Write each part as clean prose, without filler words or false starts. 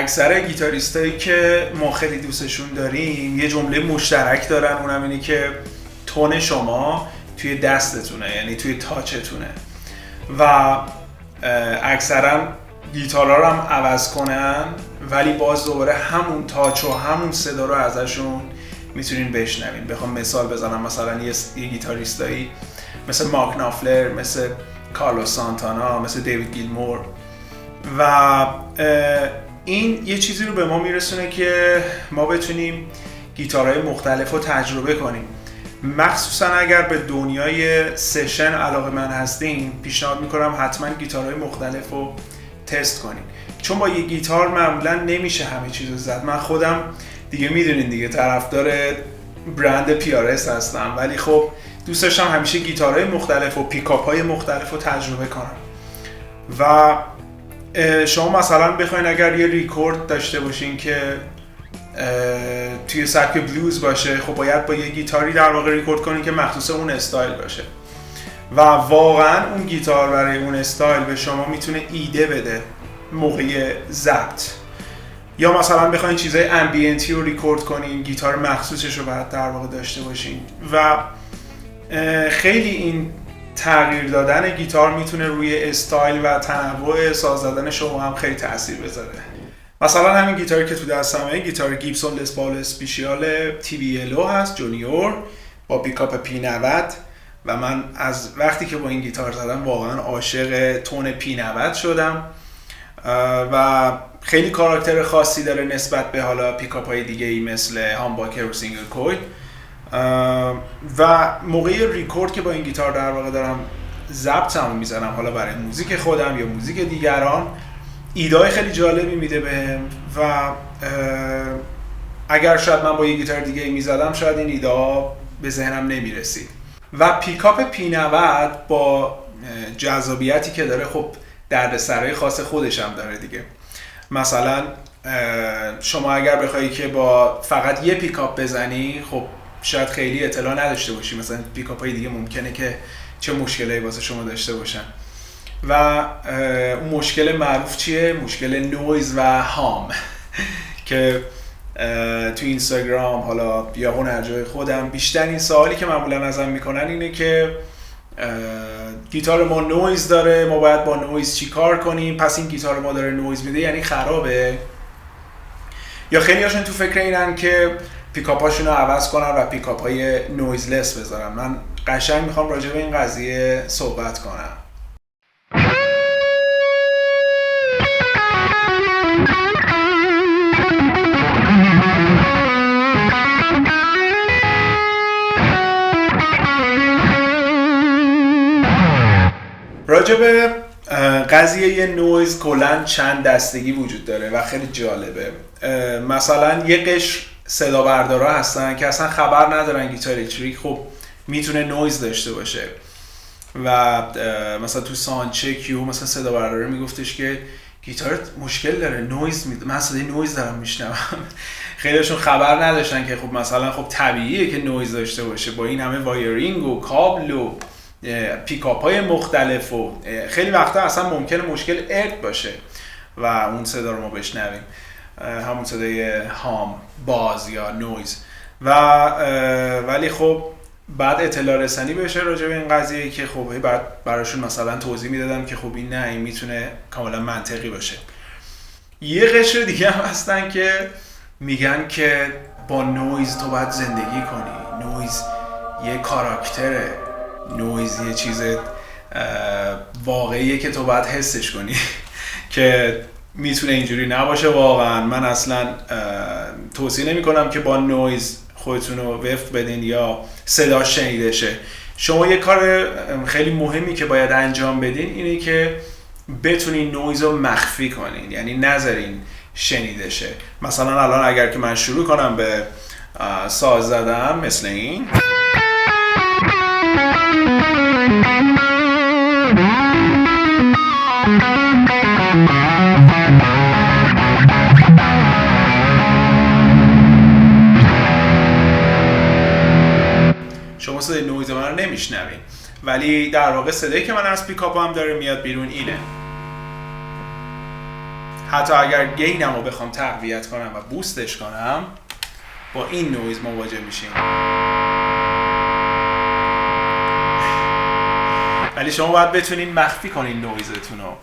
اکثر گیتاریستایی که ما خیلی دوستشون داریم یه جمله مشترک دارن، اونم اینه که تون شما توی دستتونه، یعنی توی تاچتونه و اکثرا گیتارا رو هم عوض کنن ولی باز دوباره همون تاچ و همون صدا رو ازشون میتونین بشنوین. بخوام مثال بزنم، مثلا یه گیتاریستایی مثل مارک نافلر، مثل کارلوس سانتانا، مثل دیوید گیلمور و این یه چیزی رو به ما میرسونه که ما بتونیم گیتارهای مختلف رو تجربه کنیم. مخصوصا اگر به دنیای سشن علاقه‌مند هستین، پیشنهاد میکنم حتما گیتارهای مختلف رو تست کنین، چون با یه گیتار معمولا نمیشه همه چیز رو زد. من خودم دیگه میدونین دیگه طرفدار برند PRS هستم، ولی خب دوست داشتم همیشه گیتارهای مختلف و پیکاپ‌های مختلف رو تجربه کنم. و شما مثلا بخواین اگر یه ریکورد داشته باشین که توی سبک بلوز باشه، خب باید با یه گیتاری در واقع ریکورد کنین که مخصوص اون استایل باشه و واقعا اون گیتار برای اون استایل به شما میتونه ایده بده موقع ضبط. یا مثلا بخواین چیزای امبینتی رو ریکورد کنین، گیتار مخصوصش رو باید در واقع داشته باشین و خیلی این تغییر دادن گیتار میتونه روی استایل و تنوع ساز زدن شما هم خیلی تاثیر بذاره. مثلا همین گیتاری که تو دستمه، گیتار گیبسون لس پال اسپیشیال TBLO هست جونیور با پیکاپ P90 و من از وقتی که با این گیتار زدم واقعا عاشق تون P90 شدم و خیلی کاراکتر خاصی داره نسبت به حالا پیکاپ های دیگه ای مثل هامباکر و سینگل کویل. و موقع ریکورد که با این گیتار در واقع دارم ضبطمو میزنم، حالا برای موزیک خودم یا موزیک دیگران، ایده‌های خیلی جالبی میده بهم و اگر شاید من با یه گیتار دیگه میزدم شاید این ایده‌ها به ذهنم نمیرسید. و پیکاپ P90 با جذابیتی که داره، خب دردسرای خاص خودش هم داره دیگه. مثلا شما اگر بخوایی که با فقط یه پیکاپ بزنی، خب شاید خیلی اطلاع نداشته باشی، مثلا پیکاپ های دیگه ممکنه که چه مشکلی واسه شما داشته باشن و اون مشکل معروف چیه؟ مشکل نویز و هام که تو اینستاگرام حالا یا هنرجای خودم بیشترین سوالی که معمولا ازم میکنن اینه که گیتار ما نویز داره، ما باید با نویز چی کار کنیم؟ پس این گیتار ما داره نویز میده یعنی خرابه؟ یا خیلی هاشون تو فکر اینن که پیکاپ هاشون رو عوض کنن و پیکاپ های نویزلس بذارن. من قشنگ میخوام راجع به این قضیه صحبت کنم. راجع به قضیه نویز کلاً چند دستگی وجود داره و خیلی جالبه. مثلا یه قشر صدا بردارا هستن که اصلا خبر ندارن گیتار الکتریک خب میتونه نویز داشته باشه و مثلا تو ساندچک یو مثلا صدا برداره میگفتش که گیتارت مشکل داره، نویز میده، من صدای نویز دارم میشنوم. خیلیشون خبر نداشتن که خب مثلا خب طبیعیه که نویز داشته باشه با این همه وایرینگ و کابل و پیکاپ های مختلف و خیلی وقتا اصلا ممکنه مشکل ارت باشه و اون صدا رو ما بشنویم، همون صدای هام، باز یا نویز ولی خب بعد اطلاع رسانی بشه راجع به این قضیه که خب بعد براشون مثلا توضیح میدادم که خب این نه، این میتونه کاملا منطقی باشه. یه قشر دیگه هم هستن که میگن که با نویز تو باید زندگی کنی، نویز یه کاراکتره، نویز یه چیز واقعیه که تو باید حسش کنی که میتونه اینجوری نباشه. واقعا من اصلا توصیه نمی کنم که با نویز خودتون رو وفق بدین یا صدا شنیده شه. شما یه کار خیلی مهمی که باید انجام بدین اینه که بتونین نویز رو مخفی کنین، یعنی نذارین شنیده شه. مثلا الان اگر که من شروع کنم به ساز زدن مثل این، شما صدای نویز من رو نمیشنوین، ولی در واقع صدایی که من از پیکاپ هم داره میاد بیرون اینه. حتی اگر گینم رو بخوام تقویت کنم و بوستش کنم، با این نویز مواجه میشیم. ولی شما باید بتونین مخفی کنین نویزتون رو.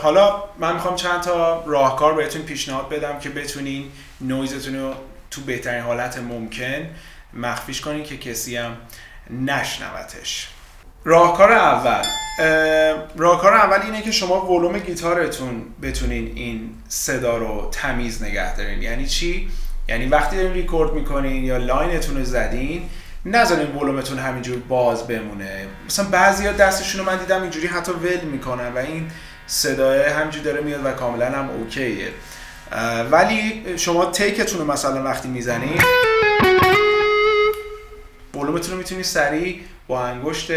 حالا من میخوام چند تا راهکار بهتون پیشنهاد بدم که بتونین نویزتون رو تو بهترین حالت ممکن مخفیش کنین که کسی هم نشنوتش. راهکار اول اینه که شما ولوم گیتارتون بتونین این صدا رو تمیز نگه دارین. یعنی چی؟ یعنی وقتی دارین ریکورد میکنین یا لاینتون رو زدین، نذارین ولومتون همینجور باز بمونه. مثلا بعضیا دستشون رو من دیدم اینجوری حتی ول میکنن و این صدای همینجور داره میاد و کاملا هم اوکیه. ولی شما تیکتون رو مثلا وقتی میزنین، ولومتون رو میتونید سریع با انگشت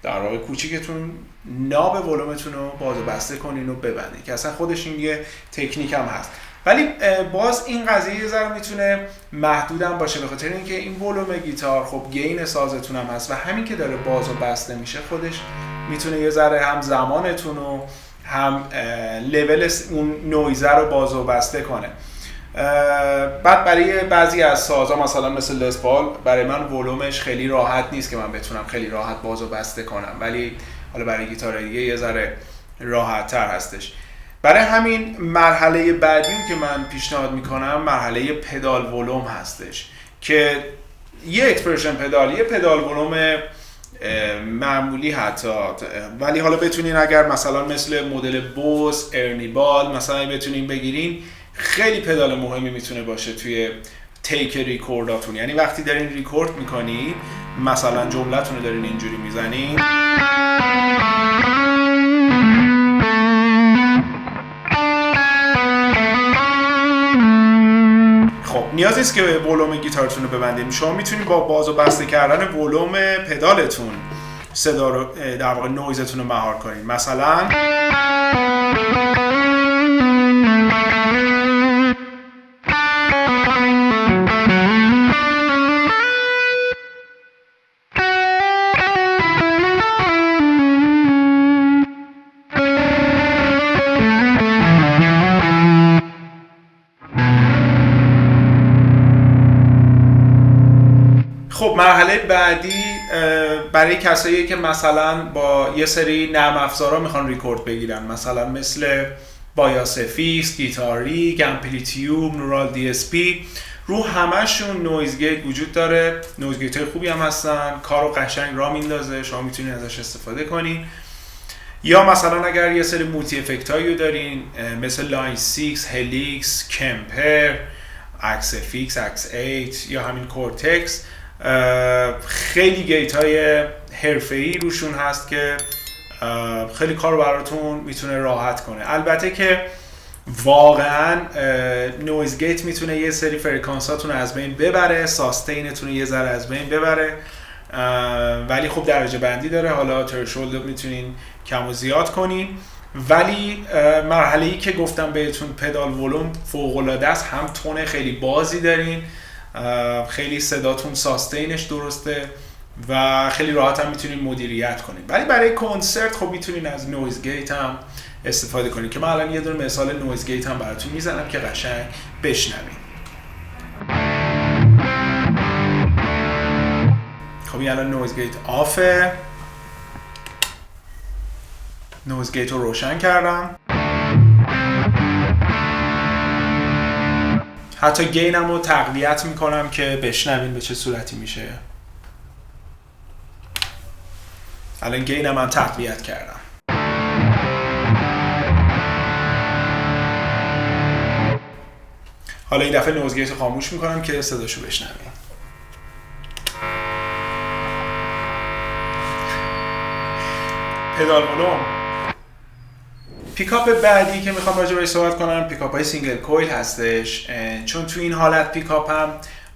در واقع کوچیکتون ناب ولومتون رو باز و بسته کنین و ببندین، که اصلا خودش این یه تکنیک هم هست. ولی باز این قضیه یه ذره میتونه محدودم باشه، به خاطر اینکه این ولوم گیتار خب گین سازتون هم هست و همین که داره باز و بسته میشه خودش میتونه یه ذره هم زمانتون رو هم لول اون نویزه رو باز و بسته کنه. بعد برای بعضی از سازا مثلا مثل لسپال، برای من ولومش خیلی راحت نیست که من بتونم خیلی راحت باز و بسته کنم، ولی حالا برای گیتار دیگه یه ذره راحت تر هستش. برای همین مرحله بعدی که من پیشنهاد میکنم مرحله پدال ولوم هستش که یه اکسپرشن پدال، یه پدال ولوم معمولی حتی، ولی حالا بتونین اگر مثلا مثل مدل بوس، ارنیبال مثلا بتونین بگیرین، خیلی پدال مهمی میتونه باشه توی تیک ریکورداتون. یعنی وقتی دارین ریکورد میکنین، مثلا جملتون رو دارین اینجوری میزنین، خب نیاز نیست که ولوم گیتارتون رو ببندین. شما میتونید با باز و بسته کردن ولوم پدالتون صدا رو در واقع نویزتون رو مهار کنین. مثلا خب مرحله بعدی برای کسایی که مثلا با یه سری نرم افزارها میخوان ریکورد بگیرن، مثلا مثل بایاس افیکس، گیتار ریگ، امپلیتیوب، نورال دی اس پی، رو همشون نویز گیت وجود داره. نویز گیت های خوبی هم هستن، کارو قشنگ راه میندازه، شما میتونید ازش استفاده کنین. یا مثلا اگر یه سری مولتی افکت هایی دارین مثل لاین 6، هلیکس، کمپر، اکس افیکس، اکس 8 یا همین کورتکس، خیلی گیت های حرفه‌ای روشون هست که خیلی کار براتون میتونه راحت کنه. البته که واقعا نویز گیت میتونه یه سری فرکانساتون از بین ببره، ساستینتون یه ذره از بین ببره، ولی خب درجه بندی داره. حالا ترشولد میتونین کم و زیاد کنین، ولی مرحله‌ای که گفتم بهتون پدال ولوم فوق‌العاده است. هم تون خیلی بازی دارین، خیلی صداتون ساستینش درسته و خیلی راحت هم میتونین مدیریت کنین. ولی برای کنسرت خب میتونین از نویز گیت هم استفاده کنین که من الان یه دونه مثال نویز گیت هم براتون میزنم که قشنگ بشنوین. خب الان نویز گیت آفه، نویز گیت رو روشن کردم، حتی گینم رو تقویت میکنم که بشنوین به چه صورتی میشه. الان گینم هم تقویت کردم. حالا این دفعه نویز گیت رو خاموش میکنم که صداشو بشنوین. پدال ولوم. پیکاپ بعدی که میخوام راجع بهش صحبت کنم پیکاپ های سینگل کویل هستش، چون تو این حالت پیکاپ هم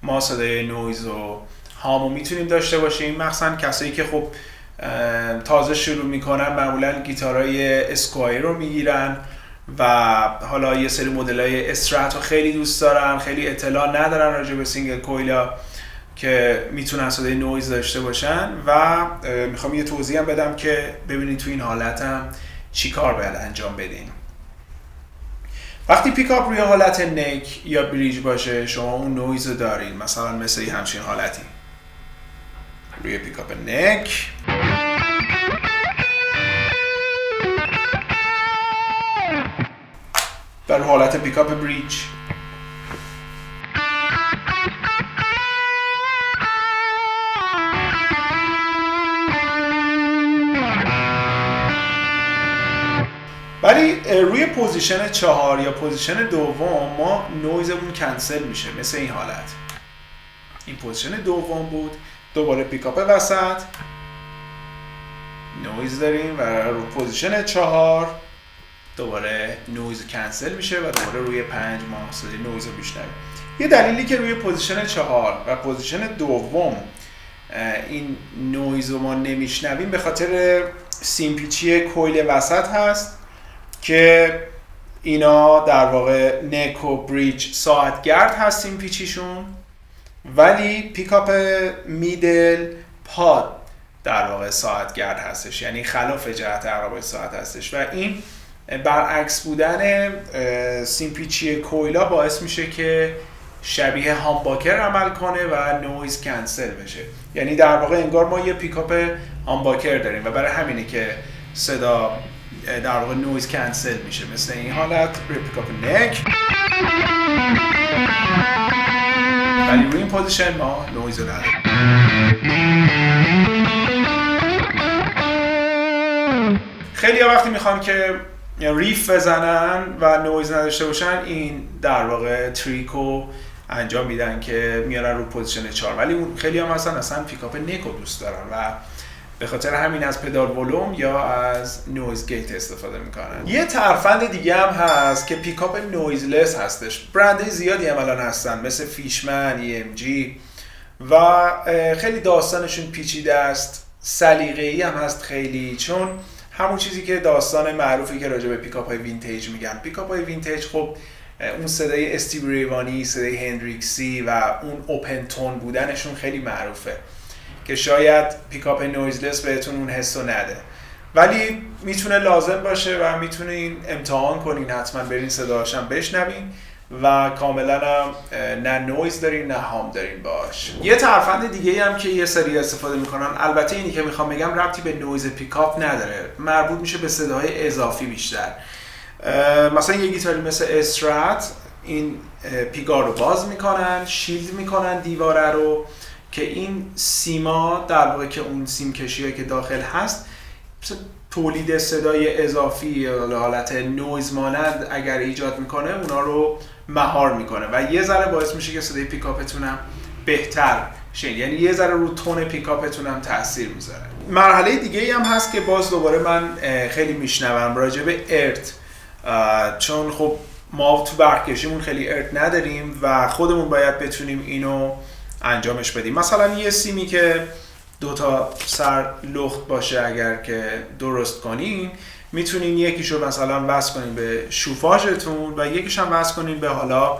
ما صدای نویز و هامو میتونیم داشته باشیم. مخصوصا کسایی که خب تازه شروع میکنن معمولا گیتارهای اسکوایر رو میگیرن و حالا یه سری مدل‌های استرات رو خیلی دوست دارن، خیلی اطلاع ندارن راجع به سینگل کویلا که میتونن صدای نویز داشته باشن و میخوام یه توضیح هم بدم که ببینید تو این حالت هم چی کار باید انجام بدین. وقتی پیکاپ روی حالت نک یا بریج باشه شما اون نویز رو دارین، مثلا مثل همچین حالتی روی پیکاپ نک. در حالت پیکاپ بریج ولی روی پوزیشن 4 یا پوزیشن دوم ما نویزمون کنسل میشه مثل این حالت. این پوزیشن دوم بود، دوباره پیکاپ وسط نویز داریم و رو پوزیشن 4 دوباره نویز کنسل میشه و دوباره روی 5 ما صدای نویز رو میشنویم. یه دلیلی که روی پوزیشن 4 و پوزیشن دوم این نویز رو ما نمیشنویم به خاطر سیمپیچی کویل وسط هست که اینا در واقع نک و بریج ساعتگرد هست سیمپیچیشون، ولی پیکاپ میدل پاد در واقع ساعتگرد هستش، یعنی خلاف جهت عقربای ساعت هستش و این برعکس بودن سیمپیچی کویلا باعث میشه که شبیه هامباکر عمل کنه و نویز کنسل بشه. یعنی در واقع انگار ما یه پیکاپ هامباکر داریم و برای همینه که صدا در واقع نویز کنسل میشه مثل این حالت روی پیکاپ نک، ولی روی این پوزیشن ما نویز رو نداریم. خیلی ها وقتی میخوان که ریف بزنن و نویز نداشته باشن این در واقع تریکو انجام میدن که میارن رو پوزیشن 4، ولی خیلی هم اصلا پیکاپ نکو دوست دارن و به خاطر همین از پدال ولوم یا از نویز گیت استفاده میکنن. یه ترفند دیگه هم هست که پیکاپ نویزلس هستش. برندهای زیادی هم الان هستن مثل فیشمن، EMG و خیلی داستانشون پیچیده است، سلیقه‌ای هم هست خیلی، چون همون چیزی که داستان معروفی که راجع به پیکاپ های وینتیج میگن. پیکاپ های وینتیج خب اون صدای استیو ریوانی، صدای هندریکسی و اون اوپن تون بودنشون خیلی معروفه که شاید پیکاپ نویزلس بهتون اون حسو نده، ولی میتونه لازم باشه و میتونین امتحان کنین، حتما برین صداشم بشنوین و کاملا هم نه نویز دارین نه هام دارین باش. یه ترفند دیگه هم که یه سری استفاده میکنن، البته اینی که میخوام بگم ربطی به نویز پیکاپ نداره، مربوط میشه به صداهای اضافی بیشتر. مثلا یه گیتاری مثل استرات این پیگار رو باز میکنن، شیلد میکنن دیواره رو که این سیما در واقع که اون سیم کشیایی که داخل هست تولید صدای اضافی یا حالت نویز مانند اگر ایجاد میکنه اونا رو مهار میکنه و یه ذره باعث میشه که صدای پیکاپتون هم بهتر شه، یعنی یه ذره رو تون پیکاپتون هم تاثیر میذاره. مرحله دیگه ای هم هست که باز دوباره من خیلی میشنوم راجع به ارت، چون خب ما تو برقکشیمون خیلی ارت نداریم و خودمون باید بتونیم اینو انجامش بدیم. مثلا یه سیمی که دوتا سر لخت باشه اگر که درست کنین میتونین یکیشو مثلا وصل کنین به شوفاژتون و یکیش هم وصل کنین به حالا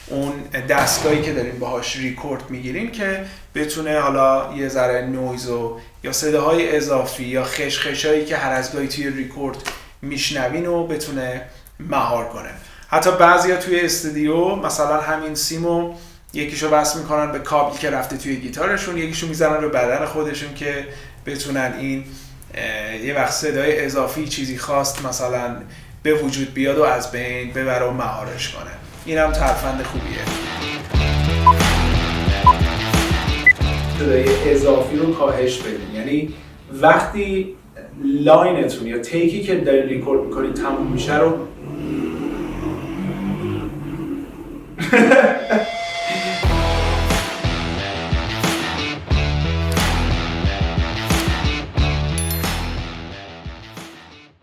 اون دستگاهی که دارین باهاش ریکورد میگیرین که بتونه حالا یه ذره نویزو یا صداهای اضافی یا خشخشایی که هر از گاهی توی ریکورد میشنوین رو بتونه مهار کنه. حتی بعضیا توی استودیو مثلا همین سیمو یکیشو وصل میکنن به کابلی که رفته توی گیتارشون، یکیشو میزنن به بدن خودشون که بتونن این یه وقت صدای اضافی چیزی خواست مثلا به وجود بیاد و از بین ببره و مهارش کنه. این هم ترفند خوبیه. صدای اضافی رو کاهش بدین، یعنی وقتی لاینتون یا تیکی که دارین ریکورد میکنین تموم میشه رو